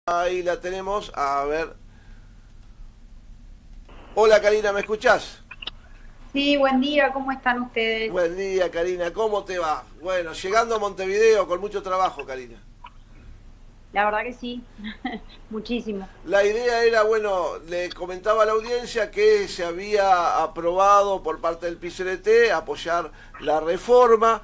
Ahí la tenemos, a ver. Hola Karina, ¿me escuchás? Sí, buen día, ¿cómo están ustedes? Buen día Karina, ¿cómo te va? Bueno, llegando a Montevideo con mucho trabajo, Karina. La verdad que sí, muchísimo. La idea era, bueno, le comentaba a la audiencia que se había aprobado por parte del PCLT apoyar la reforma.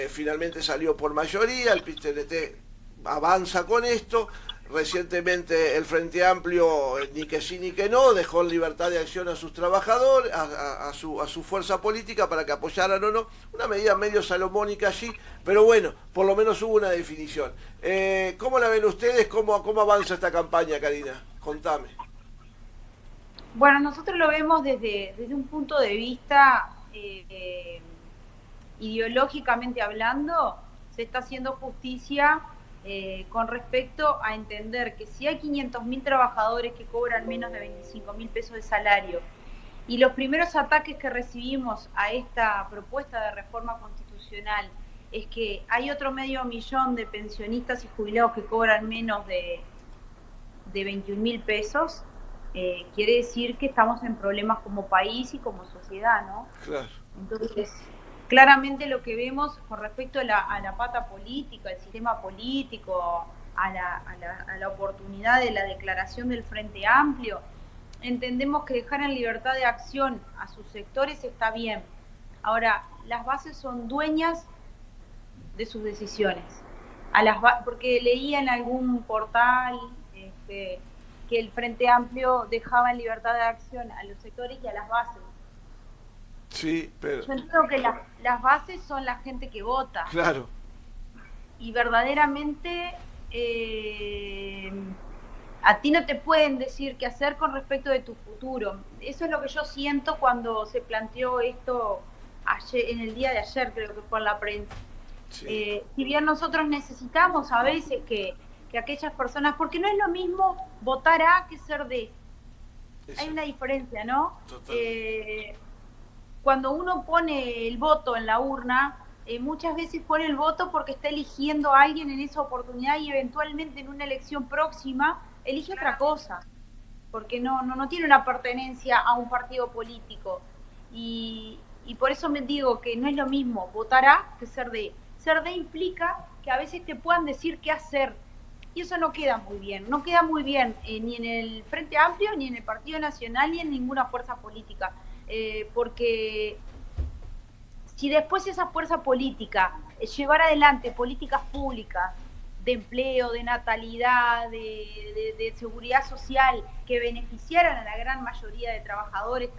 Finalmente salió por mayoría, el PCLT avanza con esto. Recientemente el Frente Amplio, ni que sí ni que no, dejó en libertad de acción a sus trabajadores, a su fuerza política para que apoyaran o no. Una medida medio salomónica allí, pero bueno, por lo menos hubo una definición. ¿Cómo la ven ustedes? ¿Cómo avanza esta campaña, Karina? Contame. Bueno, nosotros lo vemos desde un punto de vista ideológicamente hablando, se está haciendo justicia con respecto a entender que si hay 500.000 trabajadores que cobran menos de 25.000 pesos de salario y los primeros ataques que recibimos a esta propuesta de reforma constitucional es que hay otro 500.000 de pensionistas y jubilados que cobran menos de 21.000 pesos, quiere decir que estamos en problemas como país y como sociedad, ¿no? Claro. Entonces, claramente lo que vemos con respecto a la pata política, al sistema político, a la oportunidad de la declaración del Frente Amplio, entendemos que dejar en libertad de acción a sus sectores está bien. Ahora, las bases son dueñas de sus decisiones. Porque leía en algún portal que el Frente Amplio dejaba en libertad de acción a los sectores y a las bases. Sí, pero... Yo entiendo que las bases son la gente que vota. Claro. Y verdaderamente a ti no te pueden decir qué hacer con respecto de tu futuro. Eso es lo que yo siento cuando se planteó esto ayer, en el día de ayer, creo que fue en la prensa. Sí. Si bien nosotros necesitamos a veces que aquellas personas, porque no es lo mismo votar A que ser D. Eso. Hay una diferencia, ¿no? Cuando uno pone el voto en la urna, muchas veces pone el voto porque está eligiendo a alguien en esa oportunidad y eventualmente en una elección próxima elige otra cosa, porque no tiene una pertenencia a un partido político. Y por eso me digo que no es lo mismo votar A que ser D. Ser D implica que a veces te puedan decir qué hacer, y eso no queda muy bien. No queda muy bien ni en el Frente Amplio, ni en el Partido Nacional, ni en ninguna fuerza política. Porque si después esa fuerza política llevara adelante políticas públicas de empleo, de natalidad, de seguridad social que beneficiaran a la gran mayoría de trabajadores,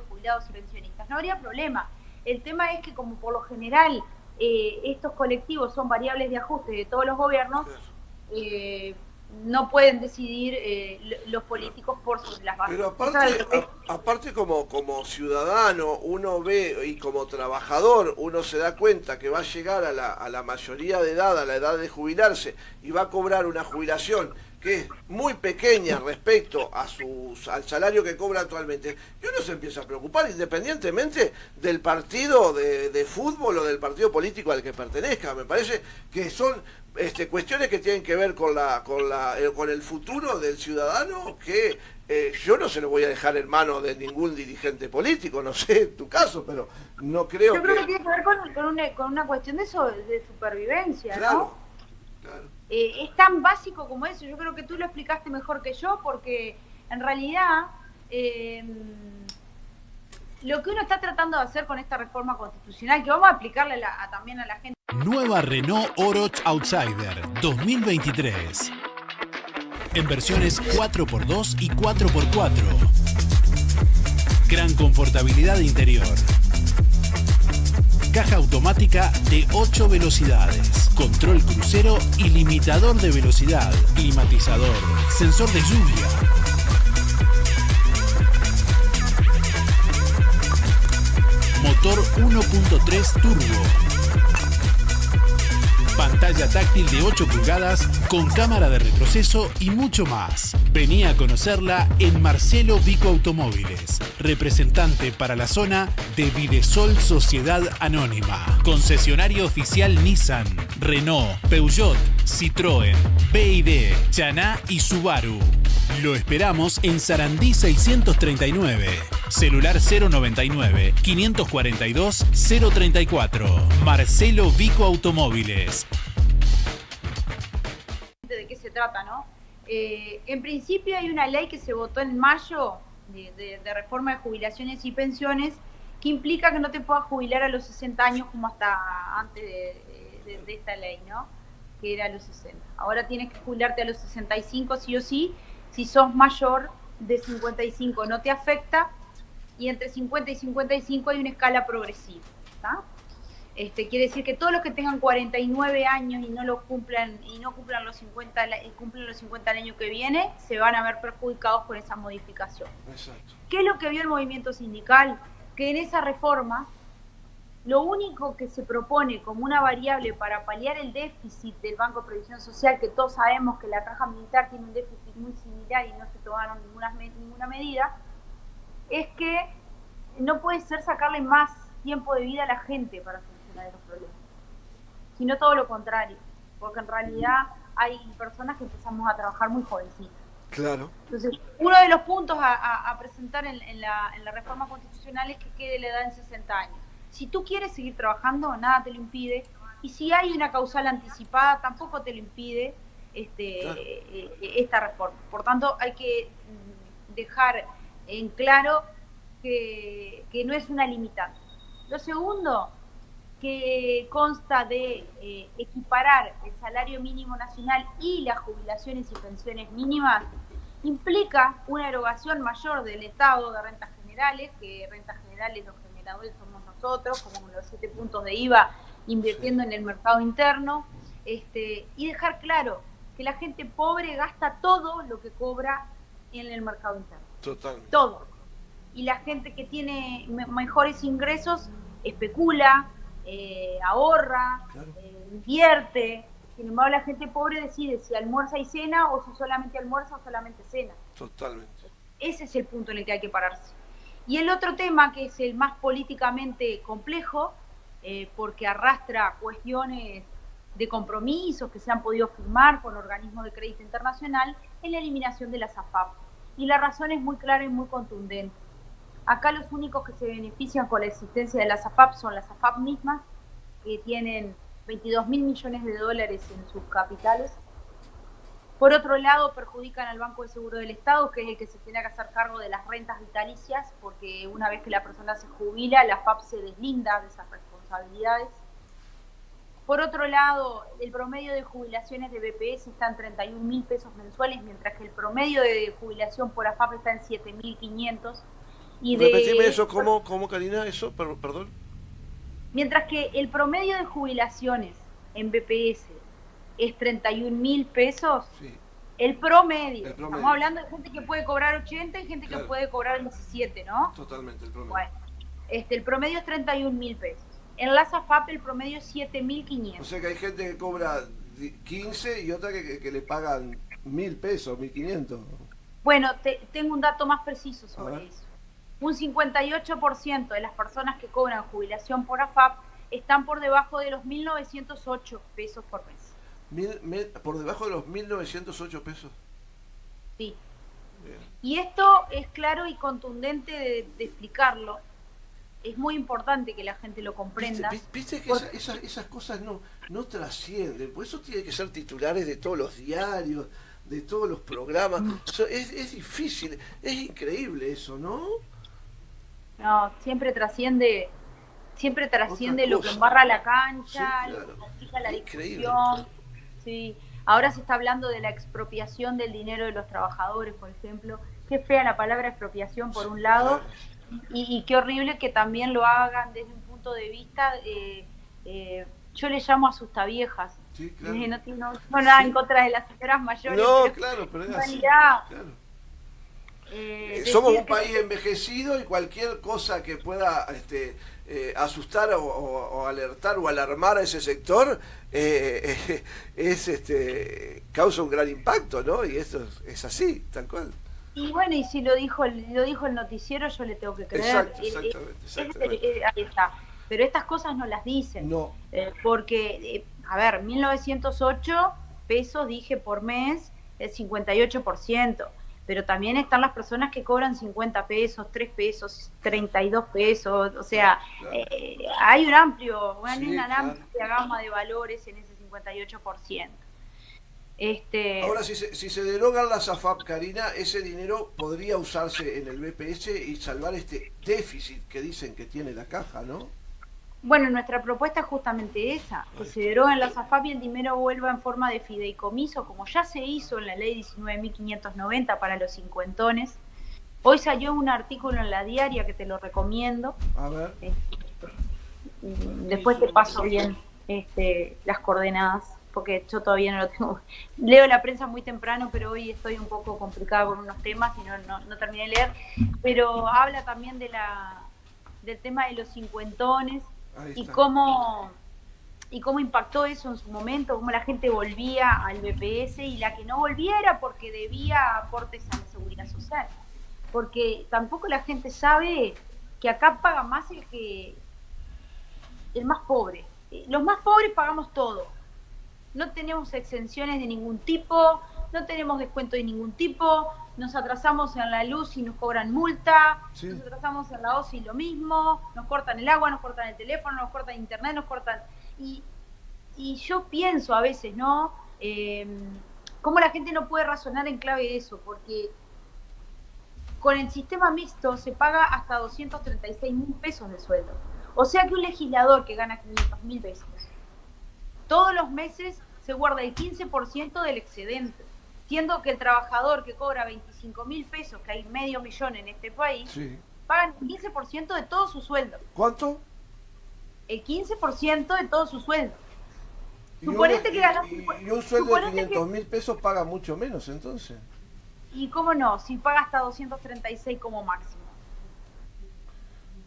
jubilados y pensionistas, no habría problema. El tema es que como por lo general estos colectivos son variables de ajuste de todos los gobiernos, no pueden decidir los políticos por sobre las bases. Pero aparte como ciudadano uno ve, y como trabajador uno se da cuenta que va a llegar a la mayoría de edad, a la edad de jubilarse, y va a cobrar una jubilación que es muy pequeña respecto al salario que cobra actualmente, y uno se empieza a preocupar independientemente del partido de fútbol o del partido político al que pertenezca. Me parece que son cuestiones que tienen que ver con el futuro del ciudadano, que yo no se lo voy a dejar en manos de ningún dirigente político, no sé en tu caso, pero no creo Yo creo que tiene que ver con una cuestión de supervivencia, claro, ¿no? Claro. Es tan básico como eso. Yo creo que tú lo explicaste mejor que yo, porque en realidad lo que uno está tratando de hacer con esta reforma constitucional, que vamos a aplicarle también a la gente. Nueva Renault Oroch Outsider 2023. En versiones 4x2 y 4x4. Gran confortabilidad interior. Caja automática de 8 velocidades. Control crucero y limitador de velocidad. Climatizador. Sensor de lluvia. Motor 1.3 turbo. Pantalla táctil de 8 pulgadas con cámara de retroceso y mucho más. Vení a conocerla en Marcelo Vico Automóviles, representante para la zona de Videsol Sociedad Anónima. Concesionario oficial Nissan, Renault, Peugeot, Citroën, BYD, Chaná y Subaru. Lo esperamos en Sarandí 639. Celular 099 542 034. Marcelo Vico Automóviles. ¿De qué se trata, no? En principio hay una ley que se votó en mayo de reforma de jubilaciones y pensiones que implica que no te puedas jubilar a los 60 años como hasta antes de esta ley, ¿no? Que era a los 60. Ahora tienes que jubilarte a los 65 sí o sí. Si sos mayor de 55 no te afecta, y entre 50 y 55 hay una escala progresiva, ¿tá? Quiere decir que todos los que tengan 49 años y no lo cumplan los 50, cumplen los 50 el año que viene, se van a ver perjudicados con esa modificación. Exacto. ¿Qué es lo que vio el movimiento sindical? Que en esa reforma lo único que se propone como una variable para paliar el déficit del Banco de Previsión Social, que todos sabemos que la Caja Militar tiene un déficit muy similar y no se tomaron ninguna medida, es que no puede ser sacarle más tiempo de vida a la gente para solucionar los problemas, sino todo lo contrario, porque en realidad hay personas que empezamos a trabajar muy jovencitas. Claro. Entonces, uno de los puntos a presentar en la reforma constitucional es que quede la edad en 60 años. Si tú quieres seguir trabajando, nada te lo impide, y si hay una causal anticipada, tampoco te lo impide claro. Esta reforma. Por tanto, hay que dejar en claro que no es una limitante. Lo segundo, que consta de equiparar el salario mínimo nacional y las jubilaciones y pensiones mínimas, implica una erogación mayor del Estado de rentas generales, que rentas generales los generadores somos nosotros, como los 7 puntos de IVA invirtiendo en el mercado interno, y dejar claro que la gente pobre gasta todo lo que cobra en el mercado interno. Total. Todo. Y la gente que tiene mejores ingresos especula, ahorra, claro. Invierte. Sin embargo, la gente pobre decide si almuerza y cena, o si solamente almuerza o solamente cena. Totalmente. Ese es el punto en el que hay que pararse. Y el otro tema, que es el más políticamente complejo, porque arrastra cuestiones de compromisos que se han podido firmar con organismos de crédito internacional, es la eliminación de las AFAP. Y la razón es muy clara y muy contundente. Acá los únicos que se benefician con la existencia de las AFAP son las AFAP mismas, que tienen 22.000 millones de dólares en sus capitales. Por otro lado, perjudican al Banco de Seguro del Estado, que es el que se tiene que hacer cargo de las rentas vitalicias, porque una vez que la persona se jubila, la AFAP se deslinda de esas responsabilidades. Por otro lado, el promedio de jubilaciones de BPS está en 31.000 pesos mensuales, mientras que el promedio de jubilación por AFAP está en 7.500. Repetime eso, ¿cómo, Karina? Eso, perdón. Mientras que el promedio de jubilaciones en BPS es 31.000 pesos, sí. El promedio. Estamos hablando de gente que puede cobrar 80 y gente claro. Que puede cobrar 17, ¿no? Totalmente, el promedio. Bueno, el promedio es 31.000 pesos. En las AFAP el promedio es 7.500. O sea que hay gente que cobra 15 y otra que le pagan 1.000 pesos, 1.500. Bueno, tengo un dato más preciso sobre eso. Un 58% de las personas que cobran jubilación por AFAP están por debajo de los 1.908 pesos por mes. ¿Por debajo de los 1.908 pesos? Sí. Bien. Y esto es claro y contundente de explicarlo. Es muy importante que la gente lo comprenda. ¿Viste que esas cosas no trascienden? Por eso tiene que ser titulares de todos los diarios, de todos los programas. Es difícil, es increíble eso, ¿no? No, siempre trasciende lo que embarra la cancha, sí, claro. Lo que complica la discusión. Sí. Ahora se está hablando de la expropiación del dinero de los trabajadores, por ejemplo. Qué fea la palabra expropiación por un lado, y qué horrible que también lo hagan desde un punto de vista, yo le llamo asustaviejas. Sí, claro. No tengo nada en contra de las señoras mayores. No, claro, pero es en realidad, así, claro. Somos decir un país envejecido y cualquier cosa que pueda asustar o alertar o alarmar a ese sector causa un gran impacto, ¿no? Y esto es así, tal cual. Y bueno, y si lo dijo el noticiero, yo le tengo que creer. Exacto, exactamente. Ahí está. Pero estas cosas no las dicen. No. Porque, a ver, 1.908 pesos, dije, por mes, el 58%. Pero también están las personas que cobran 50 pesos, 3 pesos, 32 pesos. O sea, claro. Hay una amplia gama de valores en ese 58%. Ahora, si se derogan las AFAP, Karina, ese dinero podría usarse en el BPS y salvar este déficit que dicen que tiene la caja, ¿no? Bueno, nuestra propuesta es justamente esa, que se deroguen las AFAP y el dinero vuelva en forma de fideicomiso, como ya se hizo en la ley 19.590 para los cincuentones. Hoy salió un artículo en La Diaria que te lo recomiendo. A ver. Después te paso bien las coordenadas, porque yo todavía no lo tengo. Leo la prensa muy temprano, pero hoy estoy un poco complicada con unos temas y no terminé de leer. Pero habla también del tema de los cincuentones y cómo impactó eso en su momento, cómo la gente volvía al BPS y la que no volvía era porque debía aportes a la seguridad social. Porque tampoco la gente sabe que acá paga más el más pobre. Los más pobres pagamos todo. No tenemos exenciones de ningún tipo, no tenemos descuento de ningún tipo, nos atrasamos en la luz y nos cobran multa, sí. Nos atrasamos en la OSI lo mismo, nos cortan el agua, nos cortan el teléfono, nos cortan internet, nos cortan... Y yo pienso a veces, ¿no? Cómo la gente no puede razonar en clave de eso, porque con el sistema mixto se paga hasta 236.000 pesos de sueldo. O sea que un legislador que gana 500.000 pesos, todos los meses se guarda el 15% del excedente, siendo que el trabajador que cobra 25.000 pesos, que hay 500.000 en este país, sí, pagan el 15% de todo su sueldo. ¿Cuánto? El 15% de todo su sueldo. Suponete que ganás... Y un sueldo de 500.000 pesos paga mucho menos, entonces. ¿Y cómo no? Si paga hasta 236 como máximo.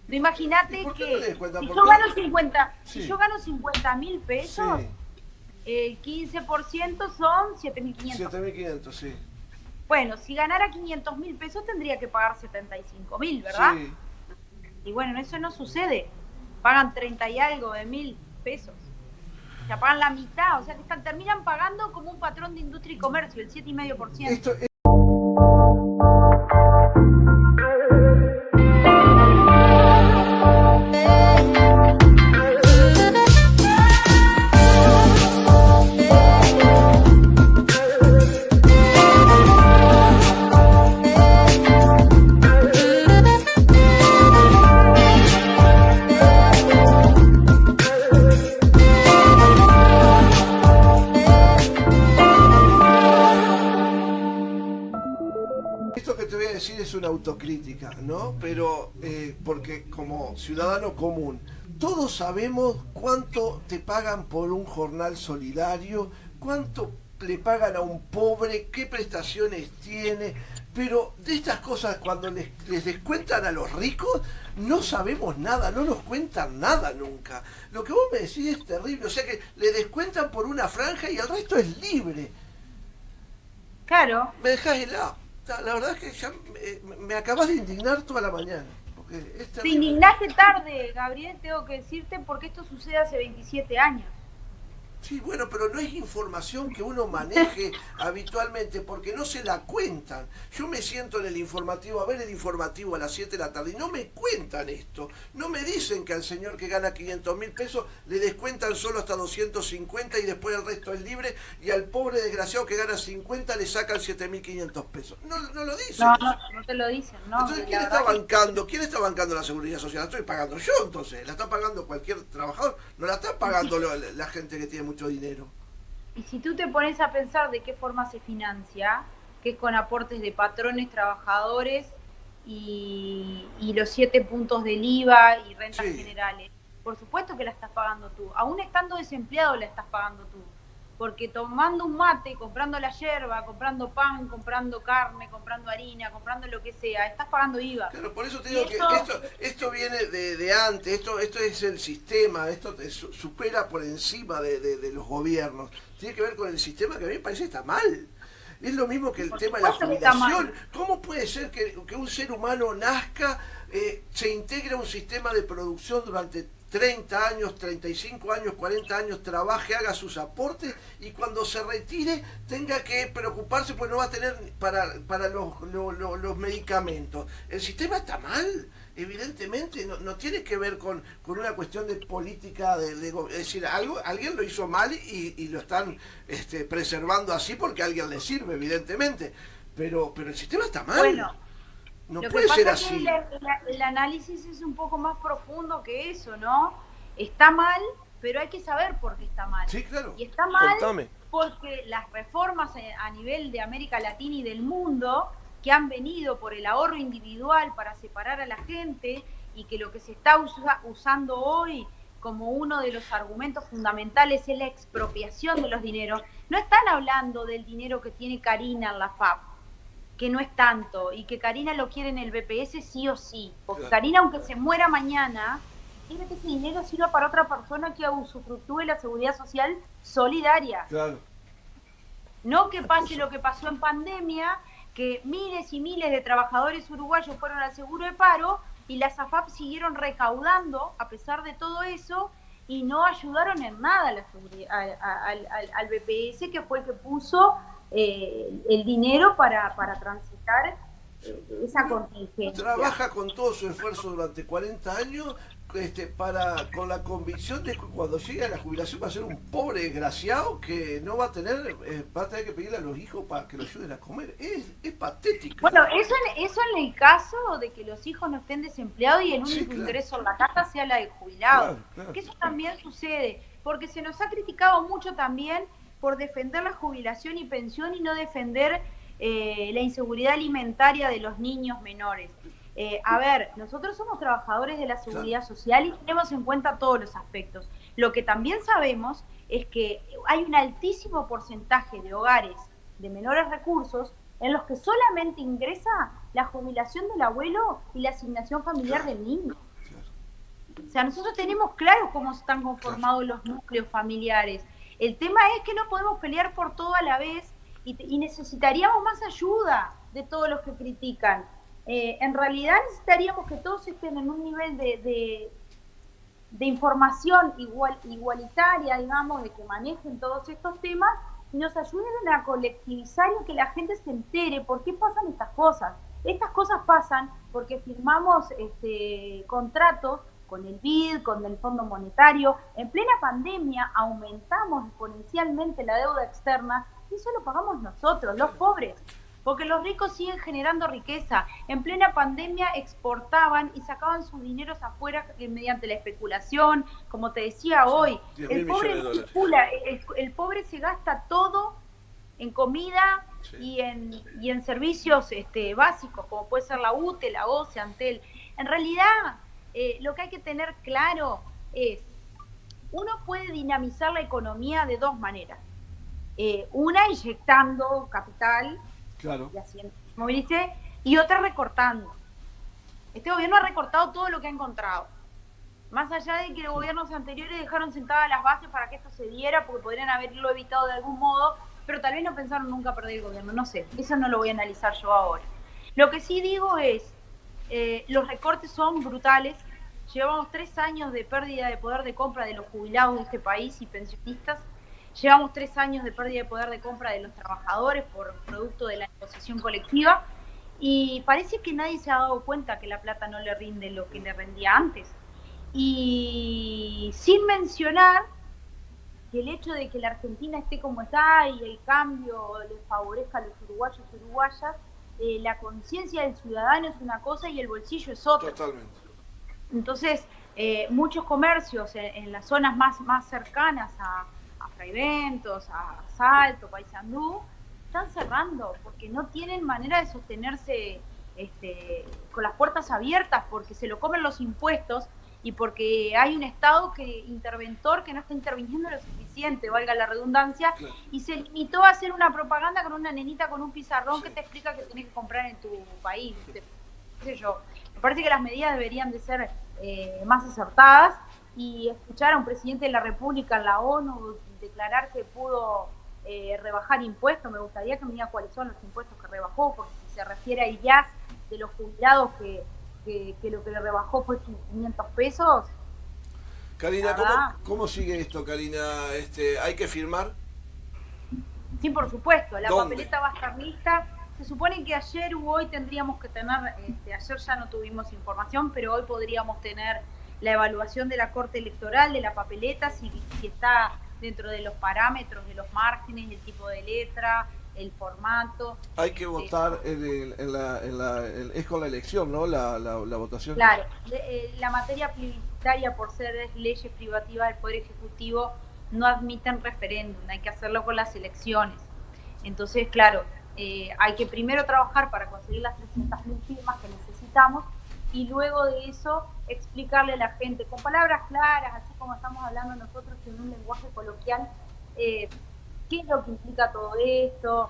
Imagínate que si yo gano 50.000 pesos, sí, el 15% son 7.500. 7.500, sí. Bueno, si ganara 500.000 pesos tendría que pagar 75.000, ¿verdad? Sí. Y bueno, eso no sucede. Pagan 30 y algo de 1.000 pesos. O sea, pagan la mitad. O sea, que terminan pagando como un patrón de industria y comercio, el 7,5%. Es una autocrítica, ¿no? Pero porque como ciudadano común, todos sabemos cuánto te pagan por un jornal solidario, cuánto le pagan a un pobre, qué prestaciones tiene, pero de estas cosas cuando les descuentan a los ricos, no sabemos nada, no nos cuentan nada nunca. Lo que vos me decís es terrible, o sea que le descuentan por una franja y el resto es libre. Claro. Me dejás helado. La verdad es que ya me acabas de indignar toda la mañana. Te indignaste tarde, Gabriel, tengo que decirte, porque esto sucede hace 27 años. Sí, bueno, pero no es información que uno maneje habitualmente, porque no se la cuentan. Yo me siento en el informativo, a ver el informativo a las 7 de la tarde, y no me cuentan esto. No me dicen que al señor que gana 500.000 pesos le descuentan solo hasta 250 y después el resto es libre, y al pobre desgraciado que gana 50 le sacan 7.500 pesos. No lo dicen. No te lo dicen, no. Entonces, ¿quién está bancando? ¿Quién está bancando la seguridad social? La estoy pagando yo, entonces. ¿La está pagando cualquier trabajador? No la está pagando la gente que tiene mucho dinero. Y si tú te pones a pensar de qué forma se financia, que es con aportes de patrones, trabajadores y los 7 puntos del IVA y rentas generales, por supuesto que la estás pagando tú. Aún estando desempleado la estás pagando tú. porque tomando un mate, comprando la yerba, comprando pan, comprando carne, comprando harina, comprando lo que sea, estás pagando IVA. Claro, por eso te digo que esto viene de antes, esto es el sistema, esto supera por encima de los gobiernos. Tiene que ver con el sistema que a mí me parece que está mal. Es lo mismo que el tema de la jubilación. ¿Cómo puede ser que un ser humano nazca, se integre a un sistema de producción durante 30 años, 35 años, 40 años, trabaje, haga sus aportes y cuando se retire tenga que preocuparse pues no va a tener para los medicamentos? El sistema está mal, evidentemente, no tiene que ver con una cuestión de política, es decir, alguien lo hizo mal y lo están preservando así porque a alguien le sirve, evidentemente, pero el sistema está mal. Bueno, no lo puede que pasa ser es así. que el análisis es un poco más profundo que eso, ¿no? Está mal, pero hay que saber por qué está mal. Sí, claro. Y está mal Contame. porque las reformas a nivel de América Latina y del mundo, que han venido por el ahorro individual para separar a la gente, y que lo que se está usando hoy como uno de los argumentos fundamentales es la expropiación de los dineros. No están hablando del dinero que tiene Karina en la FAP, que no es tanto, y que Karina lo quiere en el BPS sí o sí, porque Claro. Karina, aunque se muera mañana, quiere que ese dinero sirva para otra persona que usufructúe la seguridad social solidaria. Claro. No que pase lo que pasó en pandemia, que miles y miles de trabajadores uruguayos fueron al seguro de paro y las AFAP siguieron recaudando a pesar de todo eso y no ayudaron en nada a la al BPS, que fue el que puso el dinero para transitar esa contingencia. Trabaja con todo su esfuerzo durante 40 años con la convicción de que cuando llegue a la jubilación va a ser un pobre desgraciado que no va a tener que pedirle a los hijos para que lo ayuden a comer. Es patético. Bueno, eso en el caso de que los hijos no estén desempleados y el único claro. ingreso en la casa sea la de jubilado. Claro. Que eso también sucede, porque se nos ha criticado mucho también por defender la jubilación y pensión y no defender la inseguridad alimentaria de los niños menores. A ver, nosotros somos trabajadores de la seguridad social y tenemos en cuenta todos los aspectos. Lo que también sabemos es que hay un altísimo porcentaje de hogares de menores recursos en los que solamente ingresa la jubilación del abuelo y la asignación familiar del niño. O sea, nosotros tenemos claro cómo están conformados los núcleos familiares. El tema es que no podemos pelear por todo a la vez y necesitaríamos más ayuda de todos los que critican. En realidad necesitaríamos que todos estén en un nivel de información igualitaria, digamos, de que manejen todos estos temas y nos ayuden a colectivizar y que la gente se entere por qué pasan estas cosas. Estas cosas pasan porque firmamos contratos con el BID, con el Fondo Monetario. En plena pandemia aumentamos exponencialmente la deuda externa y eso lo pagamos nosotros, los pobres. Porque los ricos siguen generando riqueza. En plena pandemia exportaban y sacaban sus dineros afuera mediante la especulación, como te decía hoy. El pobre manipula, el pobre se gasta todo en comida y en servicios básicos, como puede ser la UTE, la OCE, Antel. En realidad, lo que hay que tener claro es, uno puede dinamizar la economía de dos maneras. Una, inyectando capital, Claro. y haciendo, como dice, y otra recortando. Este gobierno ha recortado todo lo que ha encontrado. Más allá de que los gobiernos anteriores dejaron sentadas las bases para que esto se diera, porque podrían haberlo evitado de algún modo, pero tal vez no pensaron nunca perder el gobierno. No sé, eso no lo voy a analizar yo ahora. Lo que sí digo es, los recortes son brutales. Llevamos 3 años de pérdida de poder de compra de los jubilados de este país y pensionistas. Llevamos 3 años de pérdida de poder de compra de los trabajadores por producto de la negociación colectiva y parece que nadie se ha dado cuenta que la plata no le rinde lo que le rendía antes. Y sin mencionar que el hecho de que la Argentina esté como está y el cambio le favorezca a los uruguayos y uruguayas, la conciencia del ciudadano es una cosa y el bolsillo es otra. Totalmente. Entonces, muchos comercios en las zonas más cercanas a Fray Bentos, a Salto, Paysandú, están cerrando porque no tienen manera de sostenerse con las puertas abiertas, porque se lo comen los impuestos y porque hay un Estado interventor que no está interviniendo lo suficiente eficiente, valga la redundancia, Claro. y se limitó a hacer una propaganda con una nenita con un pizarrón que te explica que tenés que comprar en tu país. ¿Qué sé yo? Me parece que las medidas deberían de ser más acertadas, y escuchar a un presidente de la República en la ONU declarar que pudo rebajar impuestos. Me gustaría que me diga cuáles son los impuestos que rebajó, porque si se refiere al IAS de los jubilados, que lo que le rebajó fue 500 pesos. Karina, ¿cómo sigue esto, Karina? ¿Hay que firmar? Sí, por supuesto, la ¿Dónde? papeleta va a estar lista. Se supone que ayer u hoy tendríamos que tener, ayer ya no tuvimos información, pero hoy podríamos tener la evaluación de la Corte Electoral de la papeleta, si está dentro de los parámetros, de los márgenes, el tipo de letra, el formato. Hay que votar es con la elección, ¿no? La votación. Claro, la materia plebiscitaria, por ser leyes privativas del Poder Ejecutivo, no admiten referéndum, hay que hacerlo con las elecciones. Entonces, claro, hay que primero trabajar para conseguir las 300.000 firmas que necesitamos, y luego de eso explicarle a la gente con palabras claras, así como estamos hablando nosotros en un lenguaje coloquial, qué es lo que implica todo esto,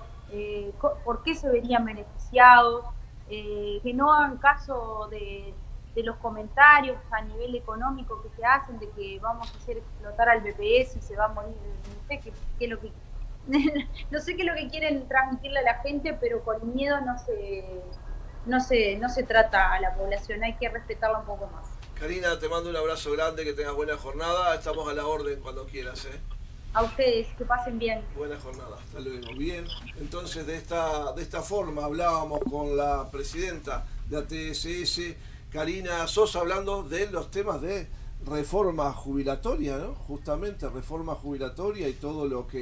por qué se verían beneficiados, que no hagan caso de los comentarios a nivel económico que se hacen, de que vamos a hacer explotar al BPS y se va a morir, no sé qué es lo que no sé qué es lo que quieren transmitirle a la gente, pero con miedo no se trata a la población, hay que respetarla un poco más. Karina, te mando un abrazo grande, que tengas buena jornada, estamos a la orden cuando quieras, ¿eh? A ustedes, que pasen bien. Buena jornada, hasta luego. Bien, entonces de esta forma hablábamos con la presidenta de ATSS, Karina Sosa, hablando de los temas de reforma jubilatoria, ¿no? Justamente reforma jubilatoria y todo lo que